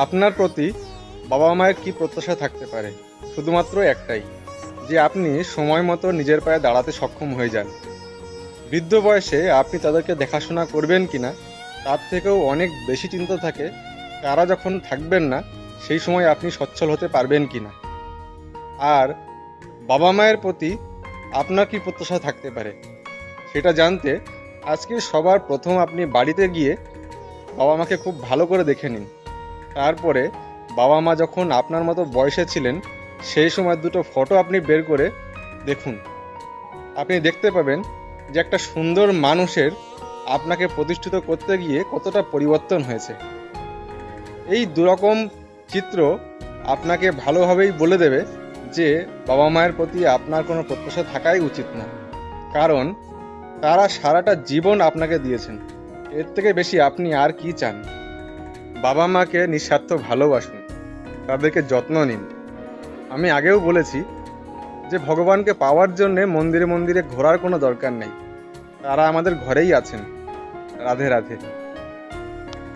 আপনার প্রতি বাবা মায়ের কি প্রত্যাশা থাকতে পারে? শুধুমাত্র একটাই, যে আপনি সময় মতো নিজের পায়ে দাঁড়াতে সক্ষম হয়ে যান। বৃদ্ধ বয়সে আপনি তাদেরকে দেখাশোনা করবেন কিনা তার থেকেও অনেক বেশি চিন্তা থাকে তারা যখন থাকবেন না সেই সময় আপনি সচ্ছল হতে পারবেন কিনা। আর বাবা মায়ের প্রতি আপনার কি প্রত্যাশা থাকতে পারে সেটা জানতে আজকে সবার প্রথম আপনি বাড়িতে গিয়ে বাবা মাকে খুব ভালো করে দেখে নিন। তারপরে বাবা মা যখন আপনার মতো বয়সে ছিলেন সেই সময় দুটো ফটো আপনি বের করে দেখুন। আপনি দেখতে পাবেন যে একটা সুন্দর মানুষের আপনাকে প্রতিষ্ঠিত করতে গিয়ে কতটা পরিবর্তন হয়েছে। এই দুরকম চিত্র আপনাকে ভালোভাবেই বলে দেবে যে বাবা মায়ের প্রতি আপনার কোনো প্রত্যাশা থাকাই উচিত না। কারণ তারা সারাটা জীবন আপনাকে দিয়েছেন, এর থেকে বেশি আপনি আর কি চান? বাবা মাকে নিঃস্বার্থ ভালোবাসুন, তাদেরকে যত্ন নিন। আমি আগেও বলেছি যে ভগবানকে পাওয়ার জন্যে মন্দিরে মন্দিরে ঘোরার কোনো দরকার নেই, তারা আমাদের ঘরেই আছেন। রাধে রাধে।